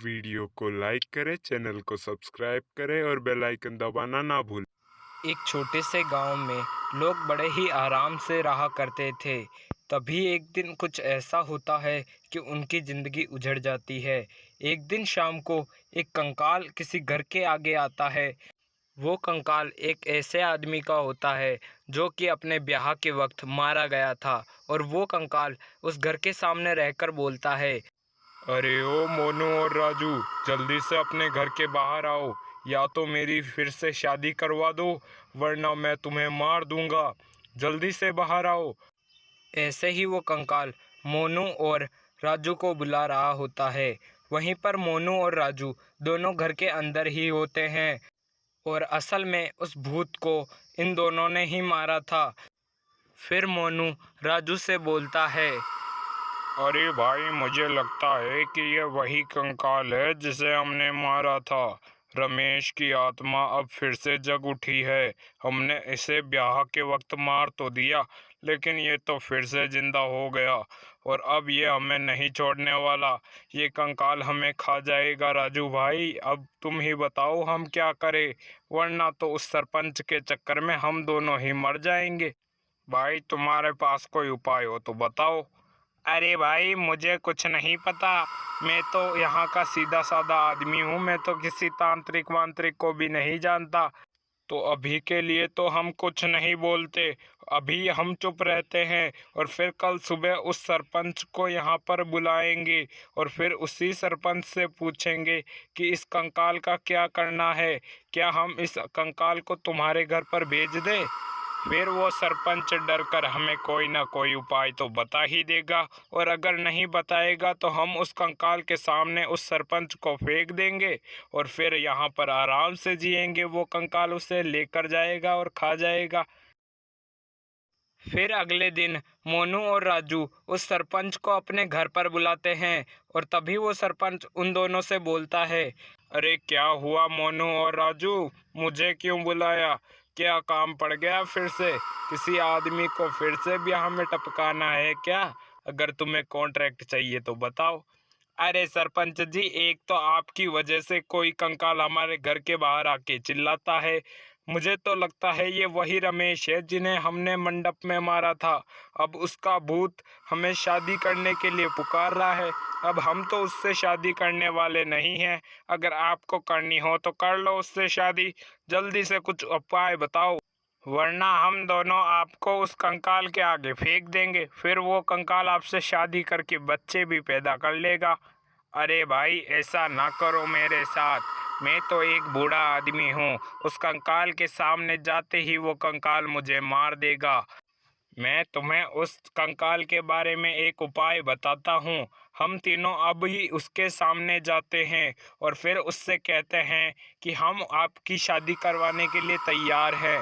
Video को like करें, channel को सब्सक्राइब करें और बेल आइकन दबाना ना भूलें। एक छोटे से गांव में लोग बड़े ही आराम से रहा करते थे। तभी एक दिन कुछ ऐसा होता है कि उनकी ज़िंदगी उजड़ जाती है। एक दिन शाम को एक कंकाल किसी घर के आगे आता है। वो कंकाल एक ऐसे आदमी का होता है जो कि अपने ब्याह के वक्त मारा गया था, और वो कंकाल उस घर के सामने रहकर बोलता है, अरे ओ मोनू और राजू, जल्दी से अपने घर के बाहर आओ, या तो मेरी फिर से शादी करवा दो वरना मैं तुम्हें मार दूंगा। जल्दी से बाहर आओ। ऐसे ही वो कंकाल मोनू और राजू को बुला रहा होता है। वहीं पर मोनू और राजू दोनों घर के अंदर ही होते हैं, और असल में उस भूत को इन दोनों ने ही मारा था। फिर मोनू राजू से बोलता है, अरे भाई, मुझे लगता है कि ये वही कंकाल है जिसे हमने मारा था। रमेश की आत्मा अब फिर से जग उठी है। हमने इसे ब्याह के वक्त मार तो दिया, लेकिन ये तो फिर से जिंदा हो गया, और अब ये हमें नहीं छोड़ने वाला। ये कंकाल हमें खा जाएगा। राजू भाई, अब तुम ही बताओ हम क्या करें, वरना तो उस सरपंच के चक्कर में हम दोनों ही मर जाएंगे। भाई, तुम्हारे पास कोई उपाय हो तो बताओ। अरे भाई, मुझे कुछ नहीं पता। मैं तो यहाँ का सीधा साधा आदमी हूँ। मैं तो किसी तांत्रिक वांत्रिक को भी नहीं जानता। तो अभी के लिए तो हम कुछ नहीं बोलते। अभी हम चुप रहते हैं, और फिर कल सुबह उस सरपंच को यहाँ पर बुलाएंगे, और फिर उसी सरपंच से पूछेंगे कि इस कंकाल का क्या करना है। क्या हम इस कंकाल को तुम्हारे घर पर भेज दें? फिर वो सरपंच डर कर हमें कोई ना कोई उपाय तो बता ही देगा, और अगर नहीं बताएगा तो हम उस कंकाल के सामने उस सरपंच को फेंक देंगे, और फिर यहाँ पर आराम से जिएंगे। वो कंकाल उसे लेकर जाएगा और खा जाएगा। फिर अगले दिन मोनू और राजू उस सरपंच को अपने घर पर बुलाते हैं, और तभी वो सरपंच उन दोनों से बोलता है, अरे क्या हुआ मोनू और राजू, मुझे क्यों बुलाया? क्या काम पड़ गया फिर से? किसी आदमी को फिर से ब्याह में टपकाना है क्या? अगर तुम्हें कॉन्ट्रैक्ट चाहिए तो बताओ। अरे सरपंच जी, एक तो आपकी वजह से कोई कंकाल हमारे घर के बाहर आके चिल्लाता है। मुझे तो लगता है ये वही रमेश है जिन्हें हमने मंडप में मारा था। अब उसका भूत हमें शादी करने के लिए पुकार रहा है। अब हम तो उससे शादी करने वाले नहीं हैं। अगर आपको करनी हो तो कर लो उससे शादी। जल्दी से कुछ उपाय बताओ, वरना हम दोनों आपको उस कंकाल के आगे फेंक देंगे। फिर वो कंकाल आपसे शादी करके बच्चे भी पैदा कर लेगा। अरे भाई, ऐसा ना करो मेरे साथ। मैं तो एक बूढ़ा आदमी हूँ। उस कंकाल के सामने जाते ही वो कंकाल मुझे मार देगा। मैं तुम्हें उस कंकाल के बारे में एक उपाय बताता हूँ। हम तीनों अब ही उसके सामने जाते हैं, और फिर उससे कहते हैं कि हम आपकी शादी करवाने के लिए तैयार हैं।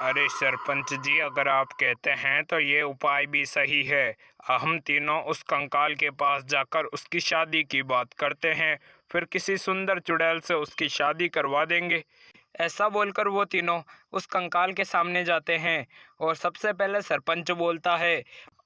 अरे सरपंच जी, अगर आप कहते हैं तो ये उपाय भी सही है। हम तीनों उस कंकाल के पास जाकर उसकी शादी की बात करते हैं, फिर किसी सुंदर चुड़ैल से उसकी शादी करवा देंगे। ऐसा बोलकर वो तीनों उस कंकाल के सामने जाते हैं, और सबसे पहले सरपंच बोलता है,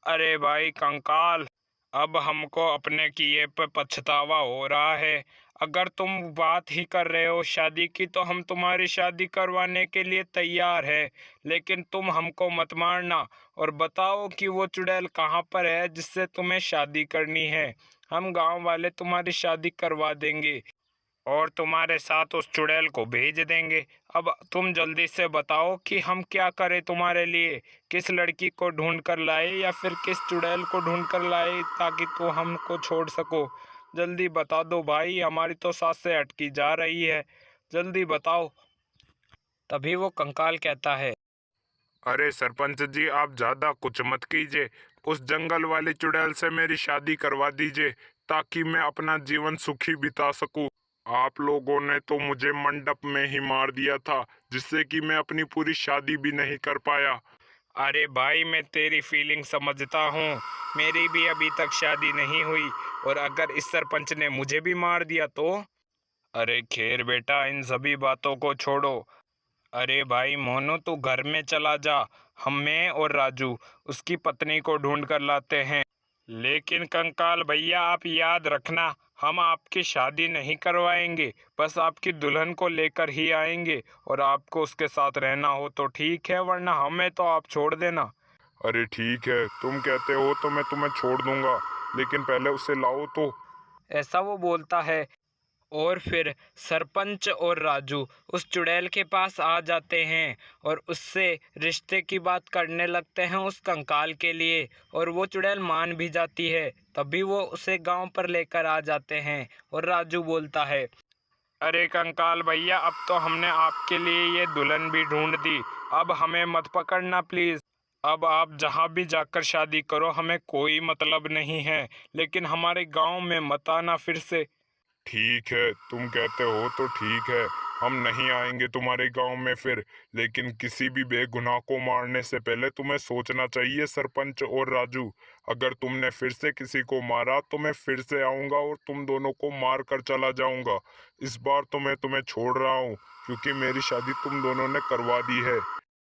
अरे भाई कंकाल, अब हमको अपने किए पे पछतावा हो रहा है। अगर तुम बात ही कर रहे हो शादी की, तो हम तुम्हारी शादी करवाने के लिए तैयार है, लेकिन तुम हमको मत मारना, और बताओ कि वो चुड़ैल कहाँ पर है जिससे तुम्हें शादी करनी है। हम गांव वाले तुम्हारी शादी करवा देंगे, और तुम्हारे साथ उस चुड़ैल को भेज देंगे। अब तुम जल्दी से बताओ कि हम क्या करें तुम्हारे लिए। किस लड़की को ढूंढ कर लाए, या फिर किस चुड़ैल को ढूंढ कर लाए, ताकि तू हमको छोड़ सको। जल्दी बता दो भाई, हमारी तो सांसें अटकी जा रही है। जल्दी बताओ। तभी वो कंकाल कहता है, अरे सरपंच जी, आप ज्यादा कुछ मत कीजिए। उस जंगल वाली चुड़ैल से मेरी शादी करवा दीजिए, ताकि मैं अपना जीवन सुखी बिता सकूं। आप लोगों ने तो मुझे मंडप में ही मार दिया था, जिससे कि मैं अपनी पूरी शादी भी नहीं कर पाया। अरे भाई, मैं तेरी फीलिंग समझता हूँ। मेरी भी अभी तक शादी नहीं हुई, और अगर इस सरपंच ने मुझे भी मार दिया तो? अरे खैर बेटा, इन सभी बातों को छोड़ो। अरे भाई मोनू, तू घर में चला जा। हम, मैं और राजू उसकी पत्नी को ढूंढ कर लाते हैं। लेकिन कंकाल भैया आप याद रखना, हम आपकी शादी नहीं करवाएंगे, बस आपकी दुल्हन को लेकर ही आएंगे और आपको उसके साथ रहना हो तो ठीक है, वरना हमें तो आप छोड़ देना। अरे ठीक है, तुम कहते हो तो मैं तुम्हें छोड़ दूंगा, लेकिन पहले उसे लाओ तो। ऐसा वो बोलता है। और फिर सरपंच और राजू उस चुड़ैल के पास आ जाते हैं और उससे रिश्ते की बात करने लगते हैं उस कंकाल के लिए, और वो चुड़ैल मान भी जाती है। तभी वो उसे गांव पर लेकर आ जाते हैं और राजू बोलता है। अरे कंकाल भैया, अब तो हमने आपके लिए ये दुल्हन भी ढूंढ दी, अब हमें मत पकड़ना प्लीज। अब आप जहाँ भी जाकर शादी करो, हमें कोई मतलब नहीं है, लेकिन हमारे गांव में मत आना फिर से। ठीक है, तुम कहते हो तो ठीक है, हम नहीं आएंगे तुम्हारे गांव में फिर। लेकिन किसी भी बेगुनाह को मारने से पहले तुम्हें सोचना चाहिए सरपंच और राजू। अगर तुमने फिर से किसी को मारा तो मैं फिर से आऊंगा और तुम दोनों को मार कर चला जाऊंगा। इस बार तो मैं तुम्हें छोड़ रहा हूँ, क्योंकि मेरी शादी तुम दोनों ने करवा दी है।